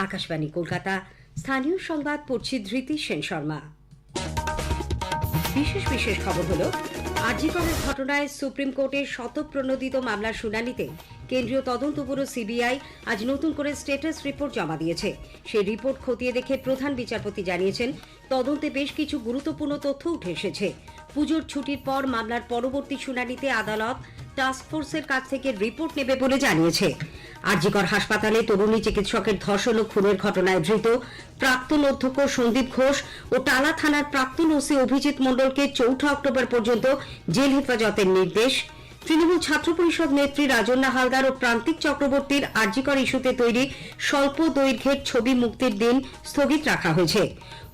আকাশবাণী কলকাতা। স্থানীয় সংবাদ পড়ছি ধৃতি সেন শর্মা। বিশেষ খবর হলো, আরজিকরের ঘটনায় সুপ্রিম কোর্টের শতপ্রণোদিত মামলার শুনানিতে কেন্দ্রীয় তদন্ত ব্যুরো সিবিআই আজ নতুন করে স্ট্যাটাস রিপোর্ট জমা দিয়েছে। সেই রিপোর্ট খতিয়ে দেখে প্রধান বিচারপতি জানিয়েছেন, তদন্তে বেশ কিছু গুরুত্বপূর্ণ তথ্য উঠে এসেছে। পুজোর ছুটির পর মামলার পরবর্তী শুনানিতে আদালত টাস্কফোর্সের কাছ থেকে রিপোর্ট নেবে বলে জানিয়েছে। আরজিকর হাসপাতালে তরুণী চিকিৎসকের ধর্ষণ ও খুনের ঘটনায় ধৃত প্রাক্তন অধ্যক্ষ সন্দীপ ঘোষ ও টালা থানার প্রাক্তন ওসি অভিজিৎ মণ্ডলকে 4 অক্টোবর পর্যন্ত জেল হেফাজতের নির্দেশ। তৃণমূল ছাত্র পরিষদ নেত্রী রাজন্না হালদার ও প্রান্তিক চক্রবর্তীর আরজিকর ইস্যুতে তৈরি স্বল্প দৈর্ঘ্যের ছবি মুক্তির দিন স্থগিত রাখা হয়েছে।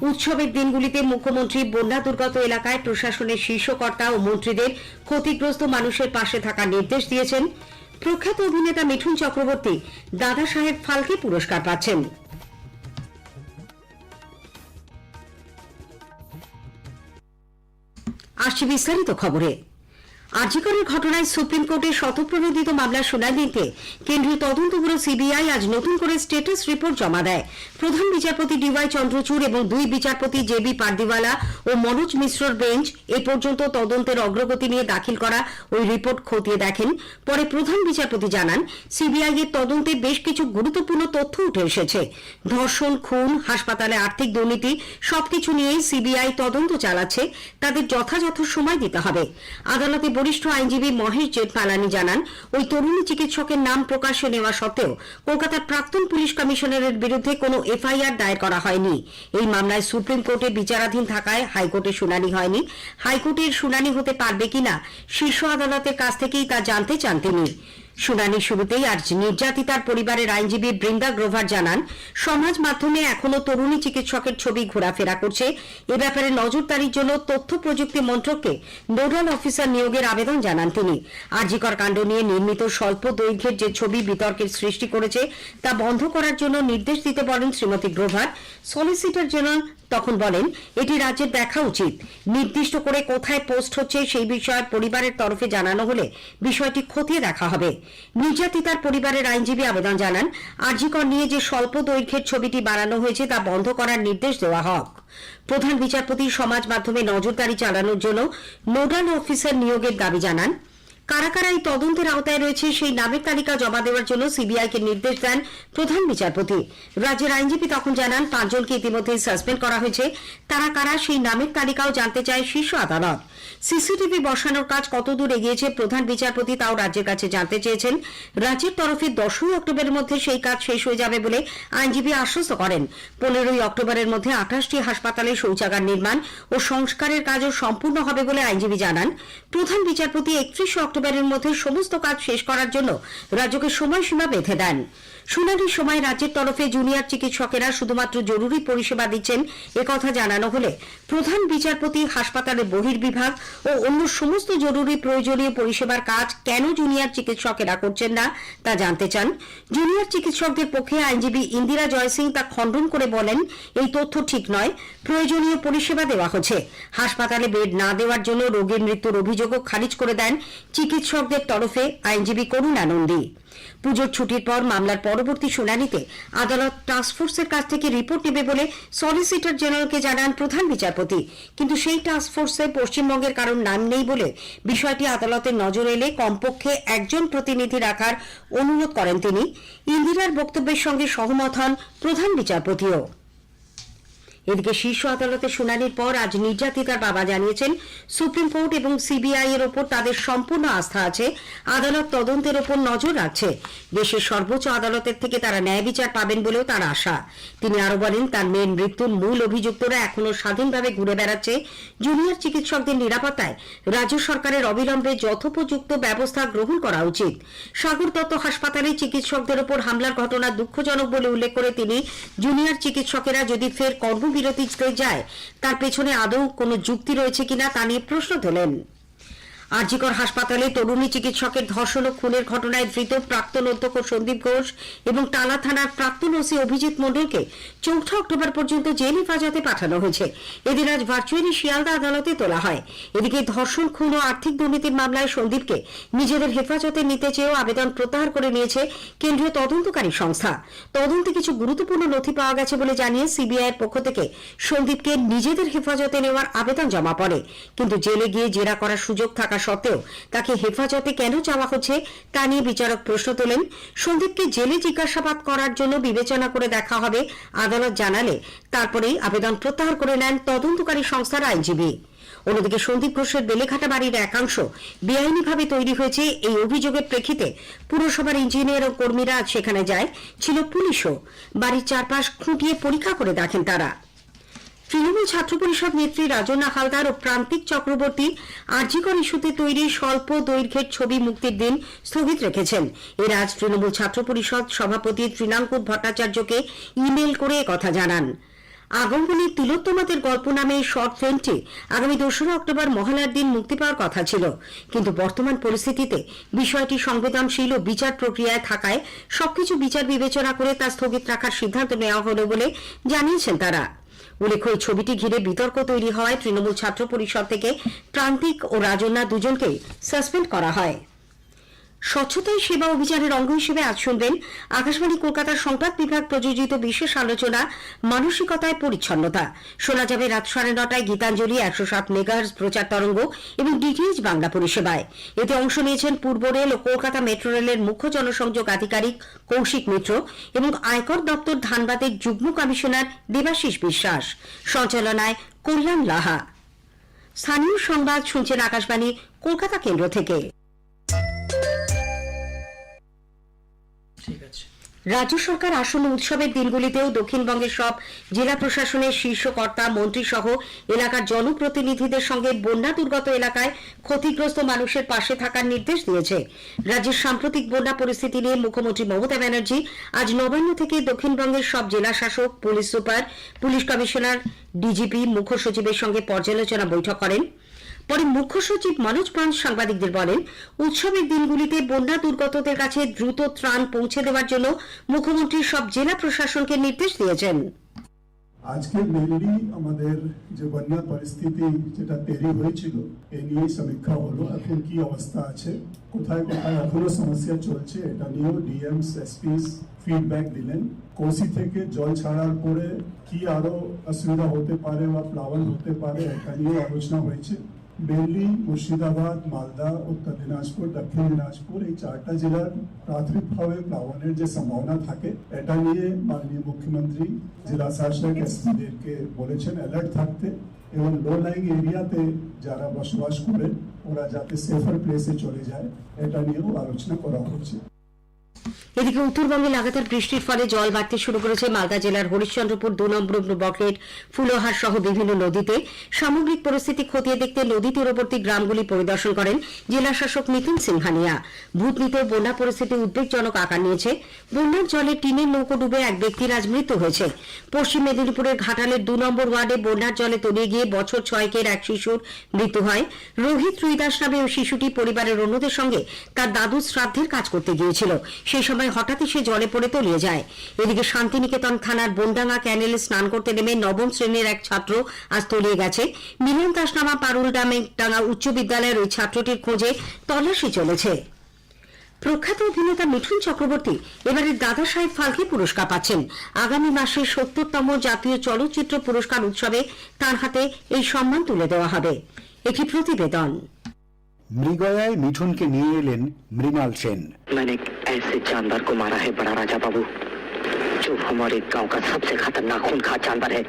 উৎসবের দিনগুলিতে মুখ্যমন্ত্রী বন্যা দুর্গত এলাকায় প্রশাসনের শীর্ষকর্তা ও মন্ত্রীদের ক্ষতিগ্রস্ত মানুষের পাশে থাকার নির্দেশ দিয়েছেন। প্রখ্যাত অভিনেতা মিঠুন চক্রবর্তী দাদা সাহেব ফালকে পুরস্কার পাচ্ছেন। আসছে বিস্তারিত খবরে। আরজিকরের ঘটনায় সুপ্রিম কোর্টের শতপ্রণোদিত মামলার শুনানিতে কেন্দ্রীয় তদন্ত ব্যুরো সিবিআই আজ নতুন করে স্ট্যাটাস রিপোর্ট জমা দেয়। প্রধান বিচারপতি ডিওয়াই চন্দ্রচূড় এবং 2 বিচারপতি জেবি পারদিওয়ালা ও মনোজ মিশ্রর বেঞ্চ এ পর্যন্ত তদন্তের অগ্রগতি নিয়ে দাখিল করা ওই রিপোর্ট খতিয়ে দেখেন। পরে প্রধান বিচারপতি জানান, সিবিআই এর তদন্তে বেশ কিছু গুরুত্বপূর্ণ তথ্য উঠে এসেছে। ধর্ষণ, খুন, হাসপাতালে আর্থিক দুর্নীতি সবকিছু নিয়েই সিবিআই তদন্ত চালাচ্ছে। তাদের যথাযথ সময় দিতে হবে। আদালতে বরিষ্ঠ আইনজীবী মহেশ জেঠমালানি জানান, ওই তরুণী চিকিৎসকের নাম প্রকাশ্যে নেওয়া সত্ত্বেও কলকাতার প্রাক্তন পুলিশ কমিশনারের বিরুদ্ধে কোনো এফআইআর দায়ের করা হয়নি। এই মামলায় সুপ্রিম কোর্টে বিচারাধীন থাকায় হাইকোর্টে শুনানি হয়নি। হাইকোর্টের শুনানি হতে পারবে কিনা শীর্ষ আদালতের কাছ থেকেই তা জানতে চান তিনি। শুনানির শুরুতেই আজ নির্যাতিতার পরিবারের আইনজীবী বৃন্দা গ্রোভার জানান, সমাজ মাধ্যমে এখনো তরুণী চিকিৎসকের ছবি ঘোরাফেরা করছে। এ ব্যাপারে নজরদারির জন্য তথ্য প্রযুক্তি মন্ত্রককে নোডাল অফিসার নিয়োগের আবেদন জানান তিনি। আরজিকর কাণ্ড নিয়ে নির্মিত স্বল্প দৈর্ঘ্যের যে ছবি বিতর্কের সৃষ্টি করেছে তা বন্ধ করার জন্য নির্দেশ দিতে বলেন শ্রীমতী গ্রোভার। সলিসিটর জেনারেল তখন বলেন, এটি রাজ্যের দেখা উচিত। নির্দিষ্ট করে কোথায় পোস্ট হচ্ছে সেই বিষয়ে পরিবারের তরফে জানানো হলে বিষয়টি খতিয়ে দেখা হবে। নির্যাতিতার পরিবারের আইনজীবী আবেদন জানান, আরজিকর নিয়ে যে স্বল্প দৈর্ঘ্যের ছবিটি বানানো হয়েছে তা বন্ধ করার নির্দেশ দেওয়া হোক। প্রধান বিচারপতি সমাজ মাধ্যমে নজরদারি চালানোর জন্য নোডাল অফিসার নিয়োগের দাবি জানান। কারা কারা এই তদন্তের আওতায় রয়েছে সেই নামের তালিকা জমা দেওয়ার জন্য সিবিআইকে নির্দেশ দেন প্রধান বিচারপতি। রাজ্যের আইনজীবী তখন জানান, 5 জনকে ইতিমধ্যেই সাসপেন্ড করা হয়েছে। তারা কারা সেই নামের তালিকাও জানতে চায় শীর্ষ আদালত। সিসিটিভি বসানোর কাজ কতদূর এগিয়েছে প্রধান বিচারপতি তাও রাজ্যের কাছে জানতে চেয়েছেন। রাজ্যের তরফে 10 অক্টোবরের মধ্যে সেই কাজ শেষ হয়ে যাবে বলে আইনজীবী আশ্বস্ত করেন। 15 অক্টোবরের মধ্যে 28টি হাসপাতালে শৌচাগার নির্মাণ ও সংস্কারের কাজও সম্পূর্ণ হবে বলে আইনজীবী জানান। প্রধান বিচারপতি 31 অক্টোবরের মধ্যে সমস্ত কাজ শেষ করার জন্য রাজ্যকে সময়সীমা বেঁধে দেন। শুনানির সময় রাজ্যের তরফে জুনিয়র চিকিৎসকেরা শুধুমাত্র জরুরি পরিষেবা দিচ্ছেন একথা জানানো হলে প্রধান বিচারপতি হাসপাতালের বহির্বিভাগ ও অন্য সমস্ত জরুরি প্রয়োজনীয় পরিষেবার কাজ কেন জুনিয়র চিকিৎসকেরা করছেন না তা জানতে চান। জুনিয়র চিকিৎসকদের পক্ষে আইনজীবী ইন্দিরা জয়সিং তা খণ্ডন করে বলেন, এই তথ্য ঠিক নয়। প্রয়োজনীয় পরিষেবা দেওয়া হচ্ছে। হাসপাতালে বেড না দেওয়ার জন্য রোগীর মৃত্যুর অভিযোগও খারিজ করে দেন চিকিৎসকদের তরফে আইনজীবী করুণা নন্দী। পুজোর ছুটির পর মামলার পরবর্তী শুনানিতে আদালত টাস্কফোর্সের কাছ থেকে রিপোর্ট নেবে বলে সলিসিটর জেনারেলকে জানান প্রধান বিচারপতি। কিন্তু সেই টাস্কফোর্সে পশ্চিমবঙ্গের কারণ নাম নেই বলে বিষয়টি আদালতের নজর এলে কমপক্ষে একজন প্রতিনিধি রাখার অনুরোধ করেন তিনি। ইন্দিরার বক্তব্যের সঙ্গে সহমত হন প্রধান বিচারপতিও। এদিকে শীর্ষ আদালতের শুনানির পর আজ নির্যাতিতার বাবা জানিয়েছেন, সুপ্রিম কোর্ট এবং সিবিআই এর ওপর তাদের সম্পূর্ণ আস্থা আছে। আদালত তদন্তের ওপর নজর রাখছে। দেশের সর্বোচ্চ আদালতের থেকে তারা ন্যায় বিচার পাবেন বলেও তার আশা। তিনি আরো বলেন, তার মেয়ের মৃত্যুর মূল অভিযুক্তরা এখনো স্বাধীনভাবে ঘুরে বেড়াচ্ছে। জুনিয়র চিকিৎসকদের নিরাপত্তায় রাজ্য সরকারের অবিলম্বে যথোপযুক্ত ব্যবস্থা গ্রহণ করা উচিত। সাগর দত্ত হাসপাতালে চিকিৎসকদের ওপর হামলার ঘটনা দুঃখজনক বলে উল্লেখ করে তিনি জুনিয়র চিকিৎসকেরা যদি ফের কর্মবিরতিতে যায় তার পেছনে আদৌ কোনো যুক্তি রয়েছে কিনা তা নিয়ে প্রশ্ন তোলেন। আরজিকর হাসপাতালে তরুণী চিকিৎসকের ধর্ষণ ও খুনের ঘটনায় ধৃত প্রাক্তন অধ্যক্ষ সন্দীপ ঘোষ এবং টালা থানার প্রাক্তন ওসি অভিজিৎ মণ্ডলকে 4 অক্টোবর পর্যন্ত জেল হেফাজতে পাঠানো হয়েছে। এদিন আজ ভার্চুয়ালি শিয়ালদা আদালতে তোলা হয়। এদিকে ধর্ষণ, খুন ও আর্থিক দুর্নীতির মামলায় সন্দীপকে নিজেদের হেফাজতে নিতে চেয়েও আবেদন প্রত্যাহার করে নিয়েছে কেন্দ্রীয় তদন্তকারী সংস্থা। তদন্তে কিছু গুরুত্বপূর্ণ নথি পাওয়া গেছে বলে জানিয়ে সিবিআই এর পক্ষ থেকে সন্দীপকে নিজেদের হেফাজতে নেওয়ার আবেদন জমা পড়ে। কিন্তু জেলে গিয়ে জেরা করার সুযোগ থাকা সত্ত্বেও তাকে হেফাজতে কেন চাওয়া হচ্ছে তা নিয়ে বিচারক প্রশ্ন তোলেন। সন্দীপকে জেলে জিজ্ঞাসাবাদ করার জন্য বিবেচনা করে দেখা হবে, আদালত জানালে তারপরেই আবেদন প্রত্যাহার করে নেন তদন্তকারী সংস্থার আইনজীবী। অন্যদিকে সন্দীপ ঘোষের বেলেঘাটা বাড়ির একাংশ বেআইনিভাবে তৈরি হয়েছে এই অভিযোগের প্রেক্ষিতে পুরসভার ইঞ্জিনিয়ার ও কর্মীরা আজ সেখানে যায়, ছিল পুলিশও। বাড়ির চারপাশ খুঁটিয়ে পরীক্ষা করে দেখেন তারা। তৃণমূল ছাত্র পরিষদ নেত্রী রাজন্না হালদার ও প্রান্তিক চক্রবর্তী আরজিকর ইস্যুতে তৈরি স্বল্প দৈর্ঘ্যের ছবি মুক্তির দিন স্থগিত রেখেছেন। এর আজ তৃণমূল ছাত্র পরিষদ সভাপতি তৃণাঙ্কুর ভট্টাচার্যকে ইমেল করে একথা জানান। আগমনী তিলোত্তমাদের গল্প নামে এই শর্ট ফিল্মটি আগামী 2 অক্টোবর মহালয়ার দিন মুক্তি পাওয়ার কথা ছিল, কিন্তু বর্তমান পরিস্থিতিতে বিষয়টি সংবেদনশীল ও বিচার প্রক্রিয়ায় থাকায় সবকিছু বিচার বিবেচনা করে তা স্থগিত রাখার সিদ্ধান্ত নেওয়া হল বলে জানিয়েছেন তারা। উল্লেখ্য, এই ছবিটি ঘিরে বিতর্ক তৈরি হওয়ায় তৃণমূল ছাত্র পরিষদ থেকে প্রান্তিক ও রাজন্না দুজনকেই সাসপেন্ড করা হয়। স্বচ্ছতাই সেবা অভিযানের অঙ্গ হিসেবে আজ শুনবেন আকাশবাণী কলকাতার সংবাদ বিভাগ প্রযোজিত বিশেষ আলোচনা মানসিকতায় পরিচ্ছন্নতা। শোনা যাবে রাত 9:30টায় গীতাঞ্জলি 107 মেগাহার্জ প্রচার তরঙ্গ এবং ডিটিএইচ বাংলা পরিষেবায়। এতে অংশ নিয়েছেন পূর্ব রেল ও কলকাতা মেট্রো রেলের মুখ্য জনসংযোগ আধিকারিক কৌশিক মিত্র এবং আয়কর দপ্তর ধানবাদের যুগ্ম কমিশনার দেবাশিস বিশ্বাস। সঞ্চালনায় কল্যাণ লাহা। স্থানীয় সংবাদ শুনছেন আকাশবাণী কলকাতা কেন্দ্র থেকে। রাজ্য সরকার আসন্ন উৎসবের দিনগুলিতেও দক্ষিণবঙ্গের সব জেলা প্রশাসনের শীর্ষ কর্তা, মন্ত্রী সহ এলাকার জনপ্রতিনিধিদের সঙ্গে বন্যা দুর্গত এলাকায় ক্ষতিগ্রস্ত মানুষের পাশে থাকার নির্দেশ দিয়েছে। রাজ্যের সাম্প্রতিক বন্যা পরিস্থিতি নিয়ে মুখ্যমন্ত্রী মমতা ব্যানার্জি আজ নবান্ন থেকে দক্ষিণবঙ্গের সব জেলা শাসক, police super, police commissioner, DGP, মুখ্য সচিবের সঙ্গে পর্যালোচনা বৈঠক করেন। পরে মুখ্য সচিব মনোজ পান সাংবাদিকদের বলেন, উৎসবের দিনগুলিতে বন্যা দুর্গতদের কাছে দ্রুত ত্রাণ পৌঁছে দেওয়ার জন্য মুখ্যমন্ত্রী সব জেলা প্রশাসনকে নির্দেশ দিয়েছেন। আজকে মেনলি আমাদের যে বন্যা পরিস্থিতি যেটা তৈরি হয়েছিল এই নিয়ে সমীক্ষা হলো। এখন কি অবস্থা আছে, কোথায় কোথায় এখনো সমস্যা চলছে, এটা নিয়েও ডিএমস, এসপিস ফিডব্যাক দিলেন। কোসি থেকে জল ছাড়ার পরে কি আরো অসুবিধা হতে পারে বা প্লাবন হতে পারে এটা নিয়েও আলোচনা হয়েছে। মেনলি মুর্শিদাবাদ, মালদা, উত্তর দিনাজপুর, দক্ষিণ দিনাজপুর এই 4টা জেলার প্রাথমিকভাবে প্লাবনের যে সম্ভাবনা থাকে এটা নিয়ে মাননীয় মুখ্যমন্ত্রী জেলা শাসক এসপিদেরকে বলেছেন অ্যালার্ট থাকতে এবং লো লাইং এরিয়াতে যারা বসবাস করে ওরা যাতে সেফার প্লেসে চলে যায় এটা নিয়েও আলোচনা করা হচ্ছে। এদিকে উত্তরবঙ্গে লাগাতার বৃষ্টির ফলে জল বাড়তে শুরু করেছে মালদা জেলার হরিশ্চন্দ্রপুর 2 নম্বর বকেট, ফুলহার সহ বিভিন্ন নদীতে। সামগ্রিক পরিস্থিতি খতিয়ে দেখতে নদী তীরবর্তী গ্রামগুলি পরিদর্শন করেন জেলা শাসক নিতিন সিংহানিয়া। ভূতনিতে বন্যা পরিস্থিতি উদ্বেগজনক আকার নিয়েছে। বন্যার জলে টিনের নৌকো ডুবে এক ব্যক্তির আজ মৃত্যু হয়েছে। পশ্চিম মেদিনীপুরের ঘাটালের 2 নম্বর ওয়ার্ডে বন্যার জলে তলিয়ে গিয়ে বছর 6 এক শিশুর মৃত্যু হয়। রোহিত রুইদাস নামে ওই শিশুটি পরিবারের অন্যদের সঙ্গে তার দাদুর শ্রাদ্ধের কাজ করতে গিয়েছিল। সেই সময় হঠাৎই সে জলে পড়ে তলিয়ে যায়। এদিকে শান্তিনিকেতন থানার বনডাঙ্গা ক্যানেলে স্নান করতে নেমে 9ম শ্রেণীর এক ছাত্র আজ তলিয়ে গেছে। মিলন দাস নামা পারুল ডাঙ্গা উচ্চ বিদ্যালয়ের ওই ছাত্রটির খোঁজে তল্লাশি চলেছে। প্রখ্যাত অভিনেতা মিঠুন চক্রবর্তী এবারে দাদা সাহেব ফালকে পুরস্কার পাচ্ছেন। আগামী মাসে 70তম জাতীয় চলচ্চিত্র পুরস্কার উৎসবে তার হাতে এই সম্মান তুলে দেওয়া হবে। একটি প্রতিবেদন। মৃগয়ায় মিঠুনকে নিয়ে এলেন মৃণাল সেন। मैंने ऐसे जानवर को मारा है बड़ा राजा बाबू, जो हमारे गांव का सबसे खतरनाक खूनखार जानवर है,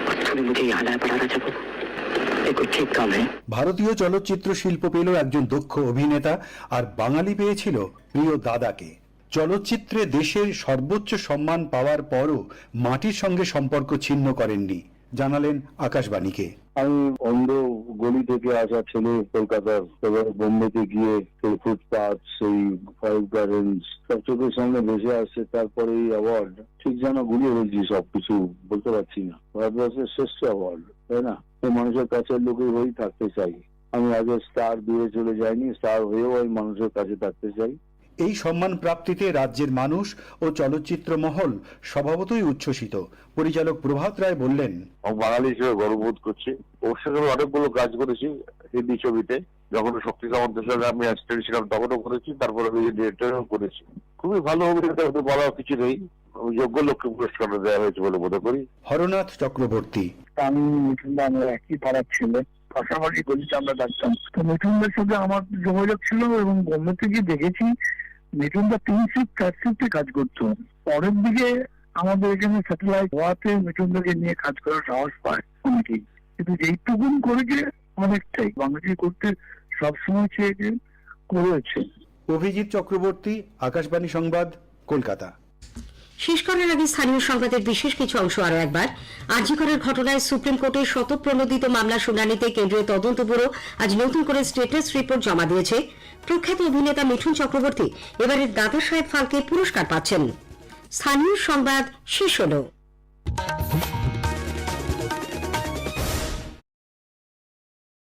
और तूने मुझे यहाँ लाया बड़ा राजा बाबू, ये कोई ठीक काम है? ভারতীয় চলচ্চিত্র শিল্প পেল একজন দক্ষ অভিনেতা, আর বাঙালি পেয়েছিল প্রিয় দাদাকে। চলচ্চিত্রে দেশের সর্বোচ্চ সম্মান পাওয়ার পরও মাটির সঙ্গে সম্পর্ক ছিন্ন করেননি, জানালেন আকাশবাণীকে। আমি অন্ধ গলি থেকে আসা ছেলে, কলকাতার, এবার বোম্বেতে গিয়ে সেই ফুটপাথ, সেই 5 গার্ডেন্স সব চোখের সামনে ভেসে আসছে। তারপরে এই অ্যাওয়ার্ড ঠিক যেন গুলিয়ে বলছি, সবকিছু বলতে পারছি না। ভারতবর্ষের শ্রেষ্ঠ অ্যাওয়ার্ড, তাই না? মানুষের কাছের লোকের হয়েই থাকতে চাই। আমি আগে স্টার দিয়ে চলে যাইনি, স্টার হয়েও আমি মানুষের কাছে থাকতে চাই। এই সম্মান প্রাপ্তিতে রাজ্যের মানুষ ও চলচ্চিত্র মহল স্বভাবতই উচ্ছ্বসিত। পরিচালক প্রভাত রায় বললেন, বাঙালি হিসেবে গর্ববোধ করছি। ওর সঙ্গে অনেকগুলো কাজ করেছি হিন্দি ছবিতে, যখন শক্তি সামন্তের সঙ্গে আমি অ্যাসিস্ট্যান্ট ছিলাম তখনও করেছি, তারপরে আমি ডিরেক্টরও করেছি। খুবই ভালো অভিনেতা, হতে বলার কিছু নেই। যোগ্য লোককে পুরস্কার দেওয়া হয়েছে বলে মনে করি। হরনাথ চক্রবর্তী। আমি মিঠুনদা আমরা একই পাড়ার ছেলে, পাশাপাশি গলিতে আমরা ডাকতাম। তো মিঠুনদার সাথে আমার যোগাযোগ ছিল এবং বোম্বে থেকে দেখেছি মিঠুনদা 3 শিফট 4 শিফটে কাজ করতো। পরের দিকে আমাদের এখানে স্যাটেলাইট হওয়াতে মিঠুনদাকে নিয়ে কাজ করার সাহস পায় অনেকেই, কিন্তু যেইটুকুন করেছে অনেকটাই বাংলাদেশে করতে সবসময় চেয়েছে, করেছে। অভিজিৎ চক্রবর্তী, আকাশবাণী সংবাদ, কলকাতা। শেষ করার আগে স্থানীয় সংবাদের বিশেষ কিছু অংশ আরো একবার। আরজি করের ঘটনায় সুপ্রিম কোর্টে স্বতঃপ্রণোদিত মামলা শুনানিতে কেন্দ্রীয় তদন্ত ব্যুরো আজ নতুন করে স্টেটাস রিপোর্ট জমা দিয়েছে। প্রখ্যাত অভিনেতা মিঠুন চক্রবর্তী এবারের দাদা সাহেব ফালকে পুরস্কার পাচ্ছেন। স্থানীয় সংবাদ শেষ হলো।